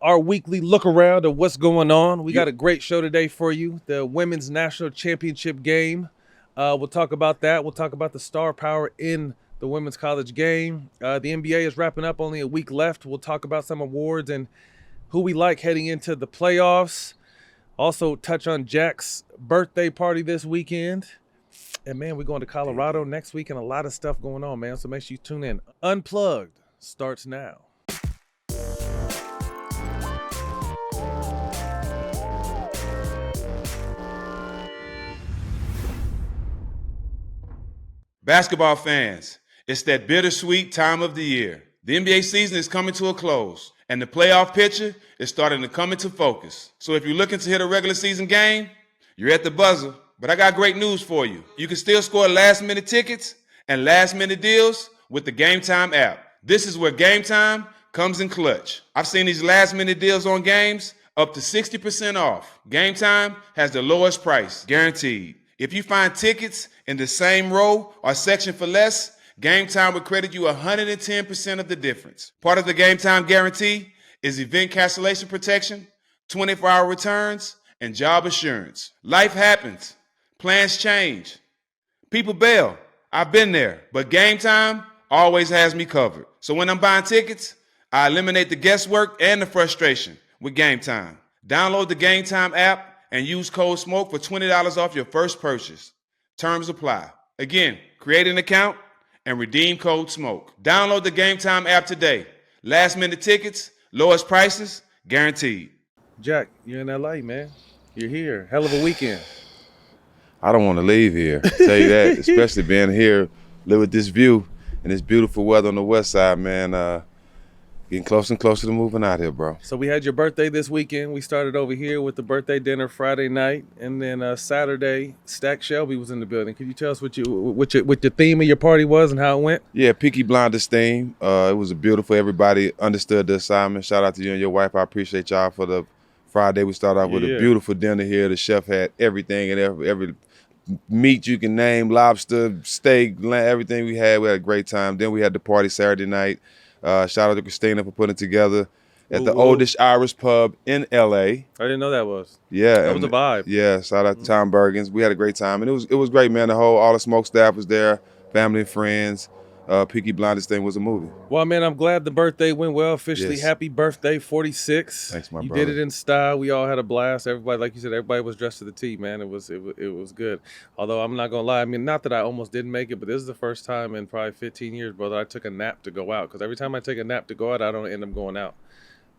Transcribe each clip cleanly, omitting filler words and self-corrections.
Our weekly look around of what's going on. We got a great show today for you. The Women's National Championship game. We'll talk about that. We'll talk about the star power in the women's college game. The NBA is wrapping up, only a week left. We'll talk about some awards and who we like heading into the playoffs. Also touch on Jack's birthday party this weekend. And man, we're going to Colorado next week and a lot of stuff going on, man. So make sure you tune in. Unplugged starts now. Basketball fans, it's that bittersweet time of the year. The NBA season is coming to a close, and the playoff picture is starting to come into focus. So if you're looking to hit a regular season game, you're at the buzzer. But I got great news for you. You can still score last-minute tickets and last-minute deals with the Game Time app. This is where Game Time comes in clutch. I've seen these last-minute deals on games up to 60% off. Game Time has the lowest price, guaranteed. If you find tickets in the same row or section for less, Game Time will credit you 110% of the difference. Part of the Game Time guarantee is event cancellation protection, 24-hour returns, and job assurance. Life happens. Plans change. People bail. I've been there. But Game Time always has me covered. So when I'm buying tickets, I eliminate the guesswork and the frustration with Game Time. Download the Game Time app and use code SMOKE for $20 off your first purchase. Terms apply. Again, create an account and redeem code SMOKE. Download the Game Time app today. Last minute tickets, lowest prices, guaranteed. Jack, you're in LA, man. You're here. Hell of a weekend. I don't want to leave here, I'll tell you that, especially being here, live with this view and this beautiful weather on the west side, man. Getting closer and closer to moving out here, bro. So we had your birthday this weekend. We started over here with the birthday dinner Friday night, and then Saturday, Stak Shelby was in the building. Could you tell us what the theme of your party was and how it went? Yeah, Peaky Blinders theme. It was beautiful. Everybody understood the assignment. Shout out to you and your wife. I appreciate y'all for the Friday. We started off with a beautiful dinner here. The chef had everything and every meat you can name, lobster, steak, everything we had. We had a great time. Then we had the party Saturday night. Shout out to Christina for putting it together at the oldest Irish pub in LA. I didn't know that was. Yeah. That was a vibe. Yeah, shout out to Tom Bergens. We had a great time. And it was great, man. All the Smoke staff was there, family and friends. Peaky Blinders thing was a movie. Well, man, I'm glad the birthday went well. Officially, Yes. Happy birthday, 46. Thanks, my you brother. did it in style. We all had a blast. Everybody, like you said, everybody was dressed to the T, man. It was good. Although I'm not gonna lie, I mean, not that I almost didn't make it, but this is the first time in probably 15 years, brother, I took a nap to go out. Because every time I take a nap to go out, I don't end up going out.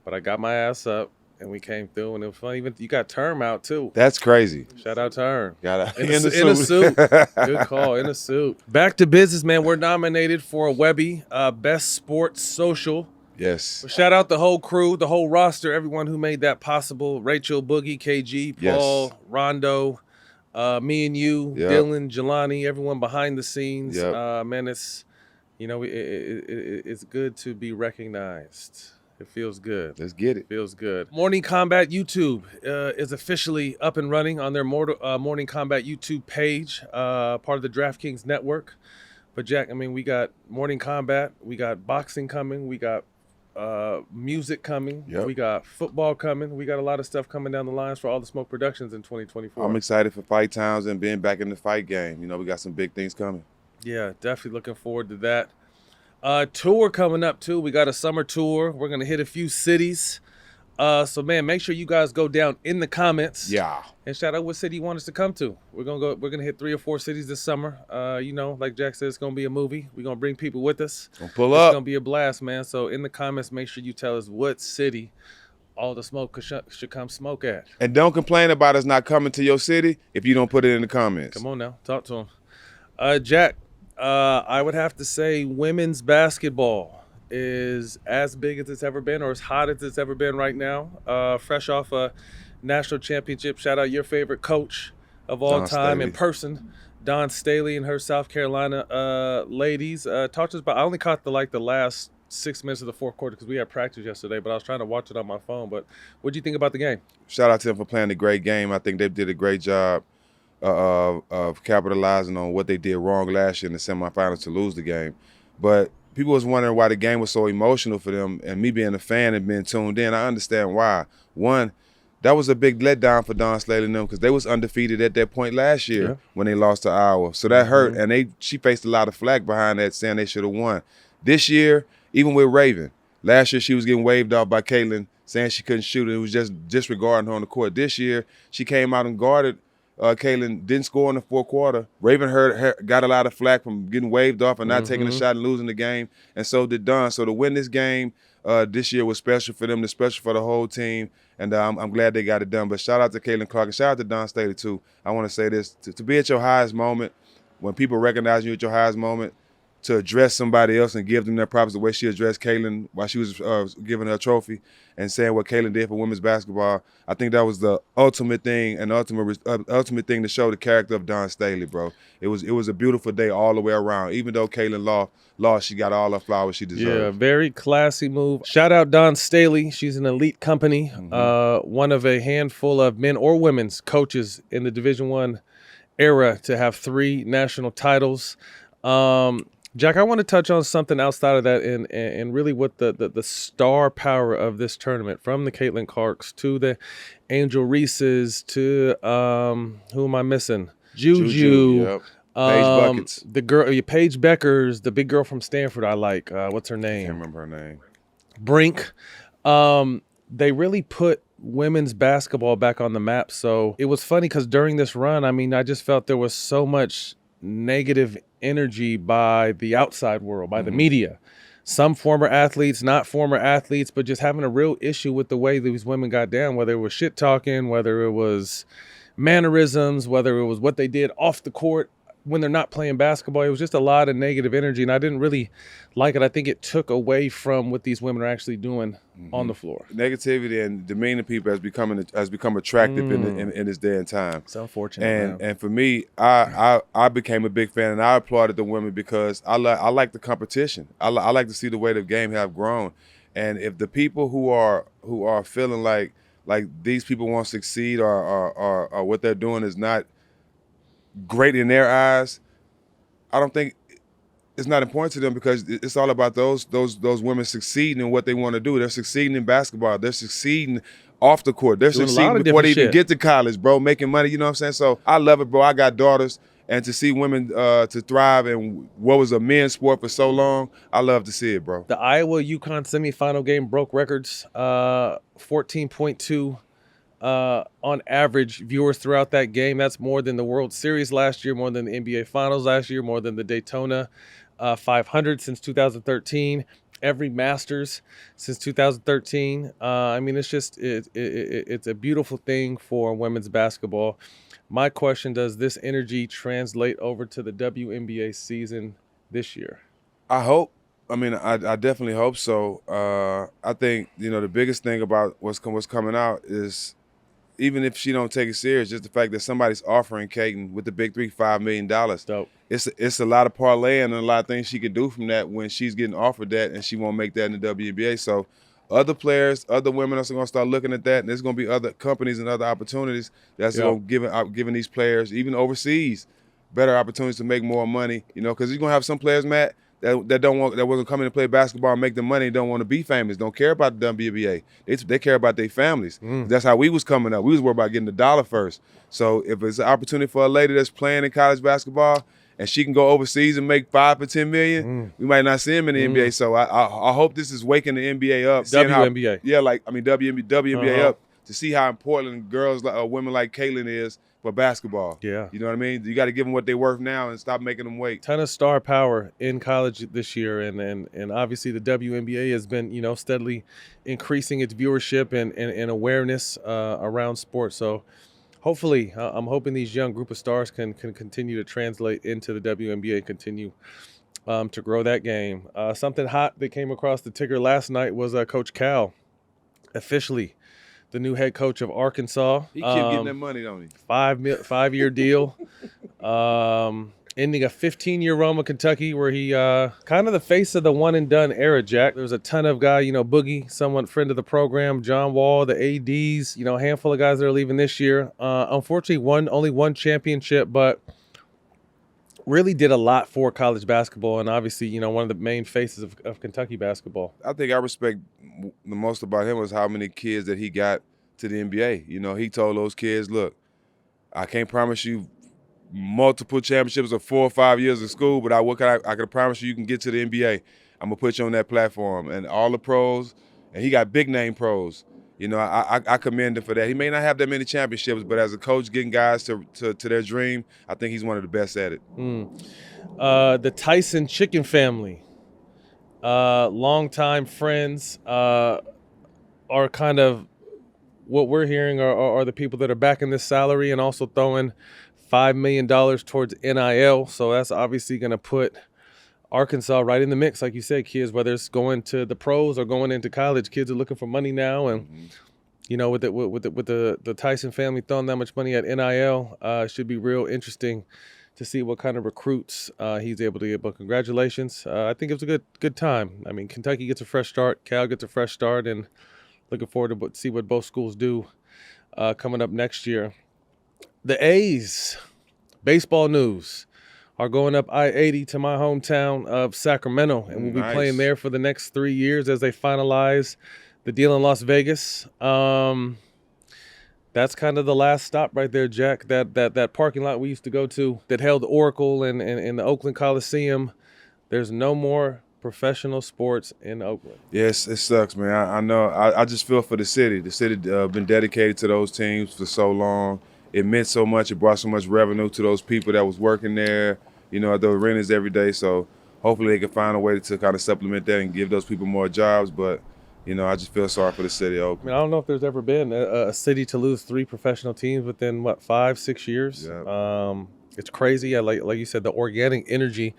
But I got my ass up. And we came through, and it was fun. Even you got Term out too. That's crazy. Shout out Term. In a suit. Good call. In a suit. Back to business, man. We're nominated for a Webby Best Sports Social. Yes. Shout out the whole crew, the whole roster, everyone who made that possible. Rachel, Boogie, KG, Paul, Yes. Rondo, me and you, Yep. Dylan, Jelani, everyone behind the scenes. Yep. Man, it's good to be recognized. It feels good. Let's get it. Feels good. Morning Combat YouTube is officially up and running on their Morning Combat YouTube page, part of the DraftKings network. But Jack, I mean, we got Morning Combat, we got boxing coming, we got music coming, Yep. we got football coming, we got a lot of stuff coming down the lines for All the Smoke Productions in 2024. I'm excited for Fight Towns and being back in the fight game. You know, we got some big things coming. Yeah, definitely looking forward to that. Tour coming up too. We got a summer tour. We're gonna hit a few cities. So man, make sure you guys go down in the comments. Yeah. And shout out what city you want us to come to. We're gonna hit 3 or 4 cities this summer. Like Jack said, it's gonna be a movie. We're gonna bring people with us. Don't pull It's up. gonna be a blast, man. So in the comments, make sure you tell us what city All the Smoke should come smoke at. And don't complain about us not coming to your city if you don't put it in the comments. Come on now, talk to him. Jack, I would have to say women's basketball is as big as it's ever been or as hot as it's ever been right now. Fresh off a national championship. Shout out your favorite coach of all Don time Staley. in person, Don Staley and her South Carolina ladies. Talk to us about, I only caught the last 6 minutes of the fourth quarter because we had practice yesterday, but I was trying to watch it on my phone. But what do you think about the game? Shout out to them for playing a great game. I think they did a great job of capitalizing on what they did wrong last year in the semifinals to lose the game. But people was wondering why the game was so emotional for them, and me being a fan and being tuned in, I understand why. One, that was a big letdown for Don Staley and them because they was undefeated at that point last year when they lost to Iowa. So that hurt, and she faced a lot of flack behind that, saying they should have won. This year, even with Raven, last year she was getting waved off by Caitlin, saying she couldn't shoot, and it was just disregarding her on the court. This year, she came out and guarded Caitlin, didn't score in the fourth quarter. Raven got a lot of flack from getting waved off and not taking a shot and losing the game, and so did Don. So to win this game this year was special for them, special for the whole team, and I'm glad they got it done. But shout out to Caitlin Clark and shout out to Don Staley too. I want to say this, to be at your highest moment, when people recognize you at your highest moment, to address somebody else and give them their props the way she addressed Caitlin while she was giving her a trophy and saying what Caitlin did for women's basketball. I think that was the ultimate thing and ultimate thing to show the character of Don Staley, bro. It was a beautiful day all the way around. Even though Caitlin lost, she got all the flowers she deserved. Yeah, very classy move. Shout out Don Staley. She's an elite company, one of a handful of men or women's coaches in the Division I era to have 3 national titles. Jack, I want to touch on something outside of that and really what the star power of this tournament, from the Caitlin Clarks to the Angel Reeses to who am I missing? Juju. Yep. Paige Buckets. The girl, Paige Beckers, the big girl from Stanford I like. What's her name? I can't remember her name. Brink. They really put women's basketball back on the map. So it was funny because during this run, I mean, I just felt there was so much negative energy by the outside world, by the media. Some former athletes, not former athletes, but just having a real issue with the way these women got down, whether it was shit talking, whether it was mannerisms, whether it was what they did off the court when they're not playing basketball. It was just a lot of negative energy, and I didn't really like it. I think it took away from what these women are actually doing on the floor. Negativity and demeaning people has become attractive in this day and time. It's unfortunate. And for me, I became a big fan, and I applauded the women because I like the competition. I like to see the way the game have grown. And if the people who are feeling like these people won't succeed or what they're doing is not great in their eyes, I don't think it's not important to them, because it's all about those women succeeding in what they want to do. They're succeeding in basketball. They're succeeding off the court. They're succeeding before they even get to college, bro, making money. You know what I'm saying? So I love it, bro. I got daughters, and to see women to thrive in what was a men's sport for so long, I love to see it, bro. The Iowa-UConn semifinal game broke records, 14.2 on average viewers throughout that game. That's more than the World Series last year, more than the NBA Finals last year, more than the Daytona 500 since 2013, every Masters since 2013. I mean, it's just it's a beautiful thing for women's basketball. My question: does this energy translate over to the WNBA season this year? I hope. I mean, I definitely hope so. I think, the biggest thing about what's coming out is, even if she don't take it serious, just the fact that somebody's offering Caitlin with the big $3, $5 million. Dope. It's a lot of parlaying and a lot of things she can do from that when she's getting offered that, and she won't make that in the WNBA. So other players, other women are going to start looking at that, and there's going to be other companies and other opportunities that's going to giving these players, even overseas, better opportunities to make more money. Because you're going to have some players, Matt, that wasn't coming to play basketball and make the money, don't want to be famous, don't care about the WNBA. They care about their families. That's how we was coming up. We was worried about getting the dollar first. So if it's an opportunity for a lady that's playing in college basketball and she can go overseas and make $5 to $10 million, we might not see him in the NBA. So I hope this is waking the NBA up. WNBA. WNBA up to see how important girls, women like Caitlin is for basketball. Yeah. You know what I mean? You got to give them what they're worth now and stop making them wait. Ton of star power in college this year, and obviously the WNBA has been, steadily increasing its viewership and awareness around sports. So hopefully, I'm hoping these young group of stars can continue to translate into the WNBA and continue to grow that game. Something hot that came across the ticker last night was Coach Cal, officially the new head coach of Arkansas. He kept getting that money, don't he? 5-year deal. Ending a 15-year run with Kentucky, where he kind of the face of the one-and-done era, Jack. There was a ton of guys, Boogie, someone friend of the program, John Wall, the ADs, a handful of guys that are leaving this year. Unfortunately, only one championship, but really did a lot for college basketball, and obviously, one of the main faces of Kentucky basketball. I think I respect the most about him was how many kids that he got to the NBA. He told those kids, look, I can't promise you multiple championships or 4 or 5 years of school, but I can promise you can get to the NBA. I'm gonna put you on that platform. And all the pros, and he got big name pros. I commend him for that. He may not have that many championships, but as a coach getting guys to their dream, I think he's one of the best at it. The Tyson Chicken family, longtime friends, are kind of what we're hearing are the people that are backing this salary and also throwing $5 million towards NIL. So that's obviously going to put Arkansas right in the mix. Like you said, kids, whether it's going to the pros or going into college, kids are looking for money now. And, with the Tyson family throwing that much money at NIL, it should be real interesting to see what kind of recruits he's able to get. But congratulations. I think it was a good time. I mean, Kentucky gets a fresh start. Cal gets a fresh start. And looking forward to see what both schools do coming up next year. The A's, baseball news, are going up I-80 to my hometown of Sacramento, and we'll be playing there for the next 3 years as they finalize the deal in Las Vegas. That's kind of the last stop right there, Jack. That parking lot we used to go to that held Oracle and the Oakland Coliseum. There's no more professional sports in Oakland. Yes, it sucks, man. I know. I just feel for the city. The city been dedicated to those teams for so long. It meant so much. It brought so much revenue to those people that was working there, at the arenas every day. So hopefully they can find a way to kind of supplement that and give those people more jobs. But, I just feel sorry for the city of Oakland. I don't know if there's ever been a city to lose 3 professional teams within, 5-6 years? Yeah. It's crazy. Like you said, the organic energy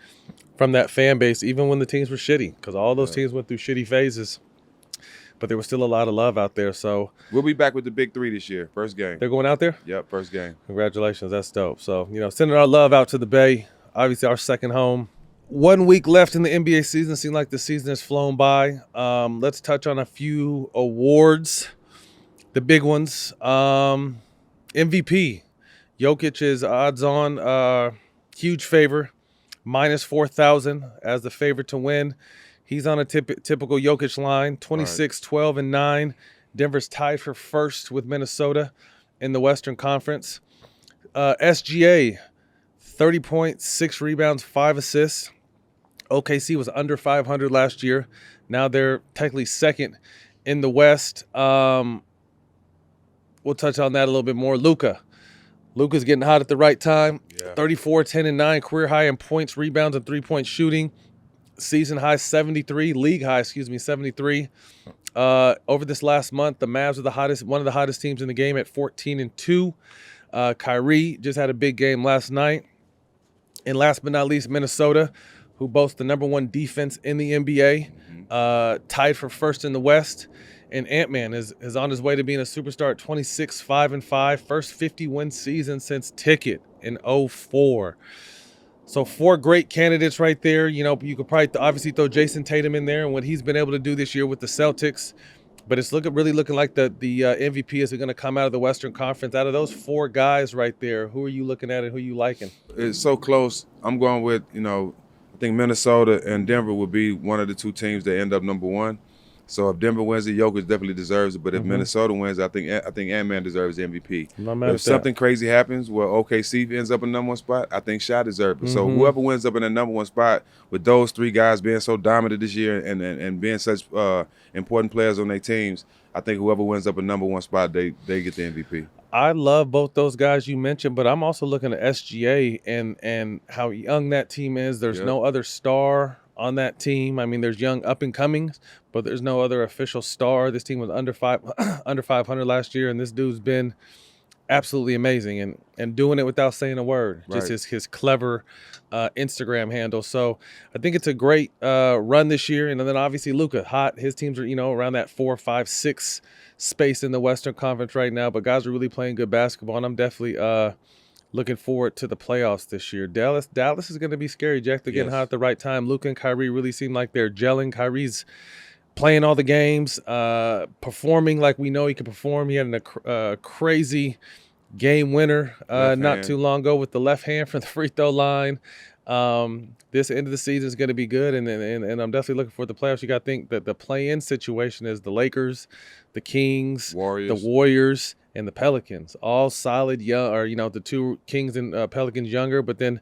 from that fan base, even when the teams were shitty, because all those teams went through shitty phases. But there was still a lot of love out there. So we'll be back with the Big 3 this year. First game. They're going out there? Yep, first game. Congratulations. That's dope. So, sending our love out to the Bay. Obviously, our second home. 1 week left in the NBA season. Seems like the season has flown by. Let's touch on a few awards. The big ones. MVP. Jokic is odds-on. Huge favor. Minus 4,000 as the favorite to win. He's on a typical Jokic line, 26, 12, and 9. Denver's tied for first with Minnesota in the Western Conference. SGA, 30 points, 6 rebounds, 5 assists. OKC was under 500 last year. Now they're technically second in the West. We'll touch on that a little bit more. Luka's getting hot at the right time. 34, 10, and 9, career high in points, rebounds, and three-point shooting. Season high 73, league high, 73. Over this last month, the Mavs are one of the hottest teams in the game at 14-2. Kyrie just had a big game last night. And last but not least, Minnesota, who boasts the number 1 defense in the NBA, tied for first in the West. And Ant-Man is on his way to being a superstar at 26, 5-5, first 50-win season since Ticket in 2004. So 4 great candidates right there. You could probably obviously throw Jason Tatum in there and what he's been able to do this year with the Celtics. But it's really looking like the MVP is going to come out of the Western Conference. Out of those 4 guys right there, who are you looking at and who are you liking? It's so close. I'm going with, I think Minnesota and Denver would be one of the 2 teams that end up number 1. So if Denver wins it, Jokic definitely deserves it. But if Minnesota wins, I think Ant-Man deserves the MVP. If something crazy happens where OKC ends up in number 1 spot, I think Shai deserves it. So whoever wins up in the number 1 spot, with those 3 guys being so dominant this year and being such important players on their teams, I think whoever wins up in number 1 spot, they get the MVP. I love both those guys you mentioned, but I'm also looking at SGA and how young that team is. There's no other star on that team. I mean, there's young up-and-comings, but there's no other official star. This team was under 500 last year, and this dude's been absolutely amazing and doing it without saying a word. Right. Just his clever Instagram handle. So I think it's a great run this year. And then obviously Luka, hot. His teams are, around that 4, 5, 6 space in the Western Conference right now. But guys are really playing good basketball, and I'm definitely looking forward to the playoffs this year. Dallas is going to be scary, Jack. They're getting hot at the right time. Luka and Kyrie really seem like they're gelling. Kyrie's playing all the games, performing like we know he can perform. He had a crazy game winner not too long ago with the left hand from the free throw line. This end of the season is going to be good, and I'm definitely looking for the playoffs. You got to think that the play-in situation is the Lakers, the Kings, the Warriors, and the Pelicans, all solid young, or the two Kings and Pelicans younger, but then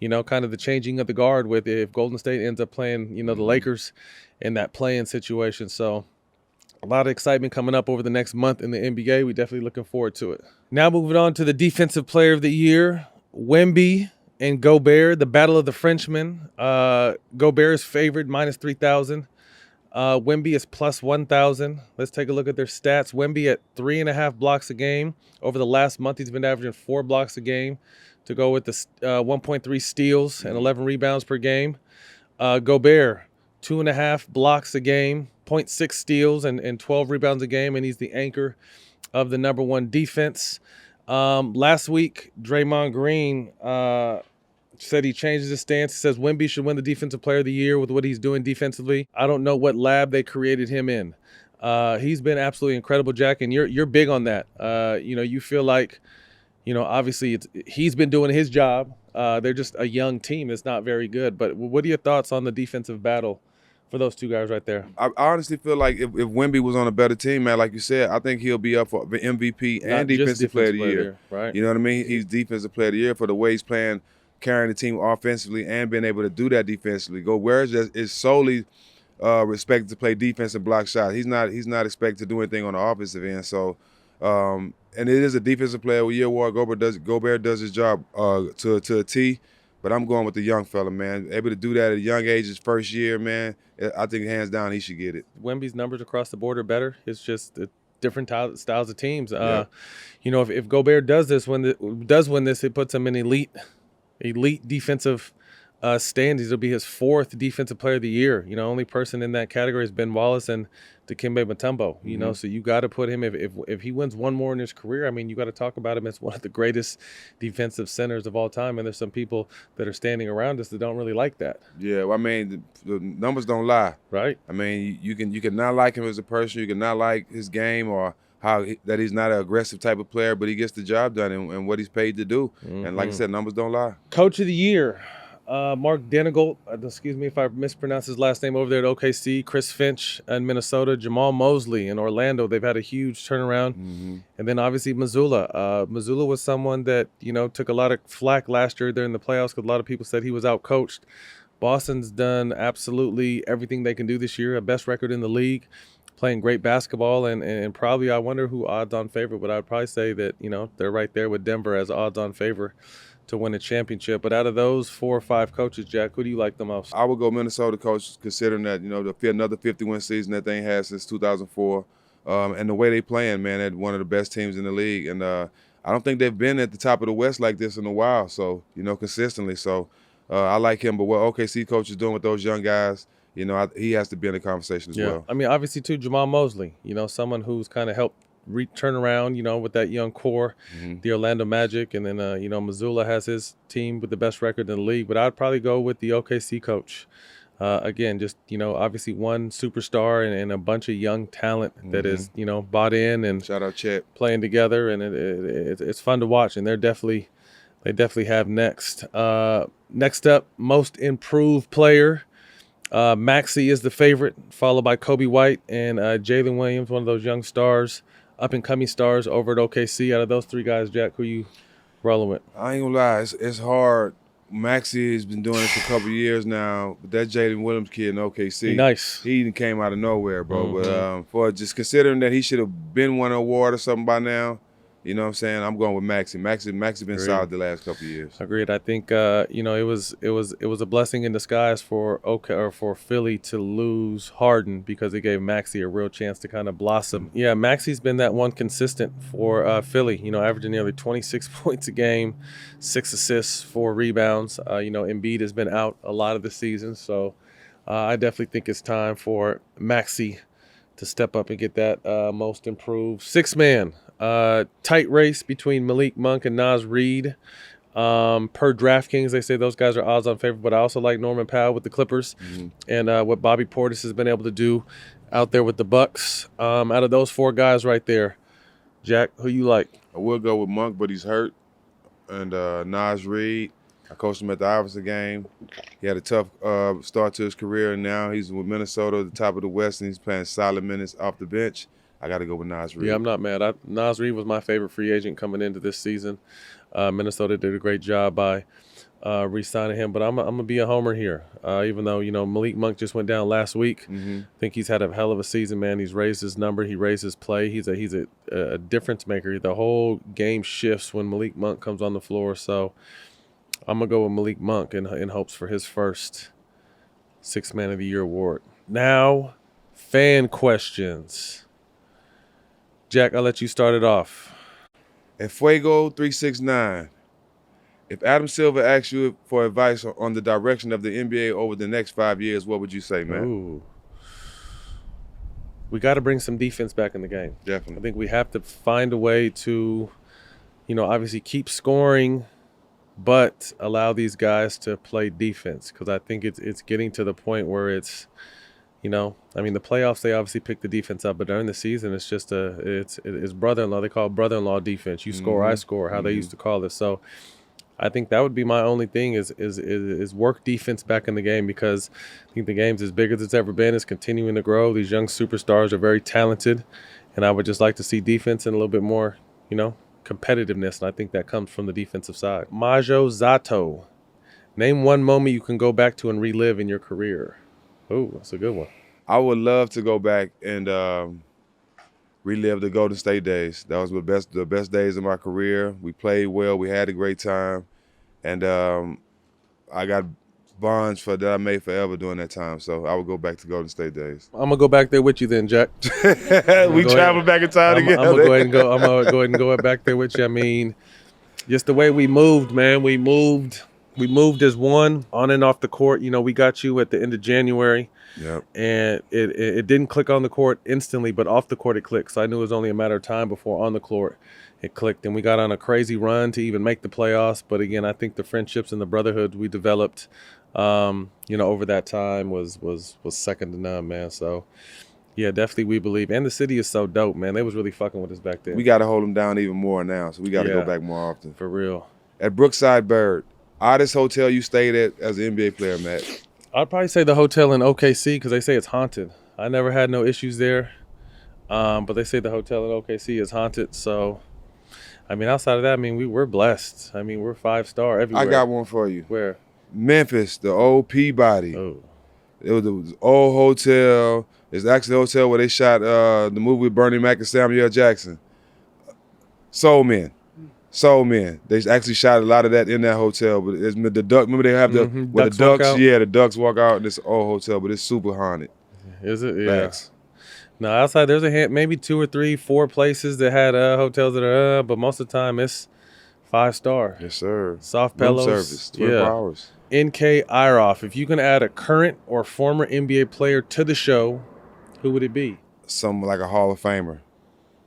kind of the changing of the guard with if Golden State ends up playing the Lakers in that play-in situation. So a lot of excitement coming up over the next month in the NBA. We're definitely looking forward to it. Now moving on to the Defensive Player of the Year, Wemby and Gobert, the battle of the Frenchmen. Gobert is favored -3,000. Wemby is +1,000. Let's take a look at their stats. Wemby at 3.5 blocks a game. Over the last month, he's been averaging 4 blocks a game to go with the 1.3 steals and 11 rebounds per game. Gobert, 2.5 blocks a game, 0.6 steals and 12 rebounds a game, and he's the anchor of the #1 defense. Last week, Draymond Green said he changes his stance. He says Wemby should win the Defensive Player of the Year with what he's doing defensively. I don't know what lab they created him in. He's been absolutely incredible, Jack, and you're big on that. You feel like, obviously he's been doing his job. They're just a young team that's not very good. But what are your thoughts on the defensive battle for those two guys right there? I honestly feel like if Wemby was on a better team, man, like you said, I think he'll be up for the MVP and Defensive Player of the Year. Right? You know what I mean? He's Defensive Player of the Year for the way he's playing, carrying the team offensively and being able to do that defensively. Gobert is solely expected to play defense and block shots. He's not expected to do anything on the offensive end. So, and it is a Defensive Player of the Year award. Gobert does his job to a T. But I'm going with the young fella, man. Able to do that at a young age, his first year, man. I think hands down he should get it. Wemby's numbers across the board are better. It's just different styles of teams. If Gobert does win this, it puts him in elite defensive standings. It'll be his 4th Defensive Player of the Year. Only person in that category is Ben Wallace and Dikembe Mutombo. So you got to put him, if he wins one more in his career, I mean, you got to talk about him as one of the greatest defensive centers of all time. And there's some people that are standing around us that don't really like that. Yeah, well, I mean, the numbers don't lie. Right. I mean, you can not like him as a person, you can not like his game or that he's not an aggressive type of player, but he gets the job done and what he's paid to do. And like I said, numbers don't lie. Coach of the Year. Mark Denigolt, excuse me if I mispronounce his last name, over there at OKC. Chris Finch in Minnesota. Jamal Mosley in Orlando. They've had a huge turnaround. And then obviously Mazzulla. Mazzulla was someone that, took a lot of flack last year during the playoffs because a lot of people said he was outcoached. Boston's done absolutely everything they can do this year. A best record in the league. Playing great basketball. And probably, I wonder who odds-on favorite, but I'd probably say that, they're right there with Denver as odds-on favorite to win a championship. But out of those 4 or 5 coaches, Jack, who do you like the most? I would go Minnesota coach, considering that, another 50-win season that they ain't had since 2004. And the way they playing, man, they're one of the best teams in the league. And I don't think they've been at the top of the West like this in a while, so, consistently. So I like him. But what OKC coach is doing with those young guys, he has to be in the conversation as well. I mean, obviously, too, Jamal Mosley, someone who's kind of helped turn around, with that young core, the Orlando Magic. And then, Mazzulla has his team with the best record in the league. But I'd probably go with the OKC coach. Again, just, obviously one superstar and a bunch of young talent that is, bought in and shout out Chet, playing together. And it's fun to watch. And they definitely have next. Next up, most improved player. Maxey is the favorite, followed by Kobe White and Jalen Williams, one of those young stars, up-and-coming stars over at OKC. Out of those 3 guys, Jack, who you rolling with? I ain't gonna lie, it's hard. Maxey has been doing this for a couple of years now, but that Jalen Williams kid in OKC, nice. He came out of nowhere, bro. But for just considering that he should have been won an award or something by now, you know what I'm saying? I'm going with Maxey. Maxey been solid the last couple of years. Agreed. I think it was a blessing in disguise for Philly to lose Harden because it gave Maxey a real chance to kind of blossom. Yeah, Maxey's been that one consistent for Philly. Averaging nearly 26 points a game, 6 assists, 4 rebounds. Embiid has been out a lot of the season, so I definitely think it's time for Maxey to step up and get that most improved. 6-man. Tight race between Malik Monk and Naz Reid. Per DraftKings, they say those guys are odds-on favorite, but I also like Norman Powell with the Clippers and what Bobby Portis has been able to do out there with the Bucks. Out of those 4 guys right there, Jack, who you like? I will go with Monk, but he's hurt, and Naz Reid. I coached him at the Iverson game. He had a tough start to his career, and now he's with Minnesota at the top of the West, and he's playing solid minutes off the bench. I got to go with Nas Reed. Yeah, I'm not mad. Nas Reed was my favorite free agent coming into this season. Minnesota did a great job by re-signing him, but I'm gonna be a homer here. Even though Malik Monk just went down last week, I think he's had a hell of a season, man. He's raised his number, he raised his play. He's a difference maker. The whole game shifts when Malik Monk comes on the floor. So I'm gonna go with Malik Monk in hopes for his first Sixth Man of the Year award. Now, fan questions. Jack, I'll let you start it off. At Fuego369, if Adam Silver asked you for advice on the direction of the NBA over the next 5 years, what would you say, man? Ooh. We got to bring some defense back in the game. Definitely. I think we have to find a way to, obviously keep scoring, but allow these guys to play defense, because I think it's getting to the point where it's, the playoffs, they obviously pick the defense up, but during the season, it's just it's brother-in-law. They call it brother-in-law defense. You score, I score, how they used to call it. So I think that would be my only thing is work defense back in the game, because I think the game's as big as it's ever been. It's continuing to grow. These young superstars are very talented, and I would just like to see defense and a little bit more, competitiveness, and I think that comes from the defensive side. Majo Zato, name one moment you can go back to and relive in your career. Oh, that's a good one. I would love to go back and relive the Golden State days. That was the best days of my career. We played well. We had a great time. And I got bonds that I made forever during that time. So I would go back to Golden State days. I'm going to go back there with you then, Jack. We travel back in time together. I'm going to go ahead and go back there with you. I mean, just the way we moved, man. We moved as one on and off the court. We got you at the end of January. Yep. And it didn't click on the court instantly, but off the court it clicked. So I knew it was only a matter of time before on the court it clicked. And we got on a crazy run to even make the playoffs. But again, I think the friendships and the brotherhood we developed, over that time was second to none, man. So yeah, definitely we believe. And the city is so dope, man. They was really fucking with us back then. We got to hold them down even more now. So we got to go back more often. For real. At Brookside Bird, oddest hotel you stayed at as an NBA player, Matt? I'd probably say the hotel in OKC, because they say it's haunted. I never had no issues there, but they say the hotel in OKC is haunted. So, outside of that, we're blessed. We're 5-star everywhere. I got one for you. Where? Memphis, the old Peabody. Oh. It was an old hotel. It's actually the hotel where they shot the movie with Bernie Mac and Samuel L. Jackson. Soul Men. They actually shot a lot of that in that hotel. But it's the duck. Remember they have the ducks. Yeah, the ducks walk out in this old hotel, but it's super haunted. Is it? Yeah. Facts. No, outside there's maybe 2 or 3, 4 places that had hotels that are, but most of the time it's 5-star. Yes, sir. Soft pillows. Room service, 24 hours. NK Iroff. If you can add a current or former NBA player to the show, who would it be? Some like a Hall of Famer.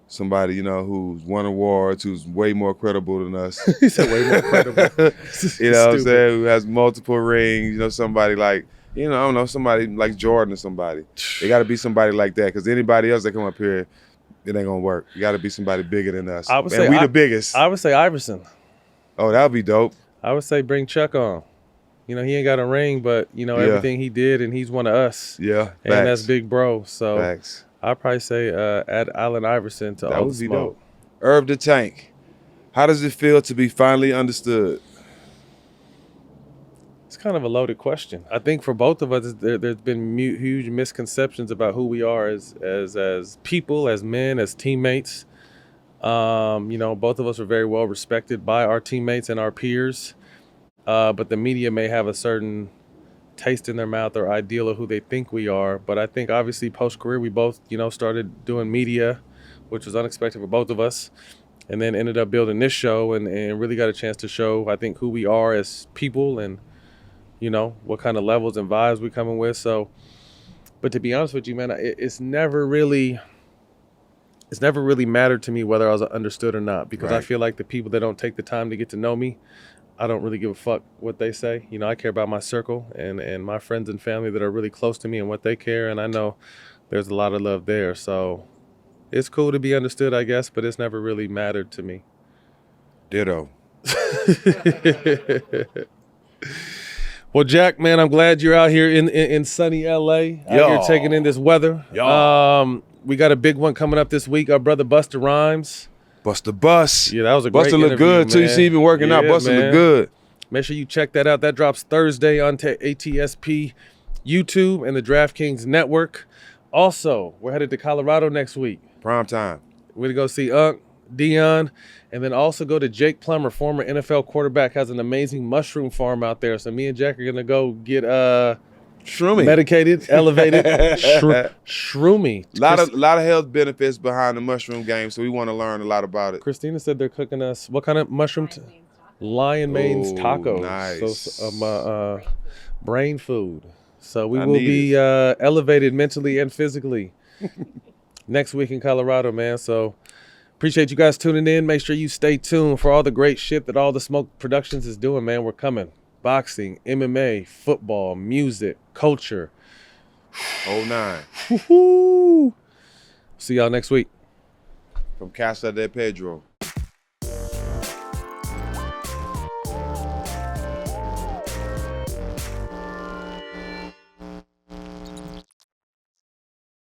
Somebody, who's won awards, who's way more credible than us. He said way more credible. What I'm saying? Who has multiple rings, somebody like, I don't know, somebody like Jordan or somebody. It got to be somebody like that, because anybody else that come up here, it ain't going to work. You got to be somebody bigger than us. We the biggest. I would say Iverson. Oh, that would be dope. I would say bring Chuck on. He ain't got a ring, but, everything he did, and he's one of us. Yeah, and that's big bro. So facts. I'd probably say add Allen Iverson to all the smoke. Dope. Herb the Tank. How does it feel to be finally understood? It's kind of a loaded question. I think for both of us, there's been huge misconceptions about who we are as people, as men, as teammates. Both of us are very well respected by our teammates and our peers. But the media may have a certain taste in their mouth or ideal of who they think we are. But I think obviously post-career, we both, started doing media, which was unexpected for both of us, and then ended up building this show and really got a chance to show, I think, who we are as people and, what kind of levels and vibes we're coming with. So, but to be honest with you, man, it's never really mattered to me whether I was understood or not, because I feel like the people that don't take the time to get to know me, I don't really give a fuck what they say. I care about my circle and my friends and family that are really close to me and what they care. And I know there's a lot of love there. So it's cool to be understood, I guess, but it's never really mattered to me. Ditto. Well, Jack, man, I'm glad you're out here in sunny LA, out here taking in this weather. We got a big one coming up this week. Our brother Busta Rhymes. Busta Bus. Yeah, that was a great interview, Busta look good, too. You see him working out. Busta look good. Make sure you check that out. That drops Thursday on ATSP YouTube and the DraftKings Network. Also, we're headed to Colorado next week. Prime time. We're going to go see Unc, Dion, and then also go to Jake Plummer, former NFL quarterback, has an amazing mushroom farm out there. So me and Jack are going to go get shroomy, medicated, elevated, shroomy. A lot of health benefits behind the mushroom game, so we want to learn a lot about it. Christina said they're cooking us, what kind of mushroom? Lion Mane's tacos. Nice. So brain food. So we will be elevated mentally and physically next week in Colorado, man. So appreciate you guys tuning in. Make sure you stay tuned for all the great shit that All the Smoke Productions is doing, man. We're coming. Boxing, MMA, football, music, culture. Oh, 9. Woo-hoo. See y'all next week. From Casa de Pedro.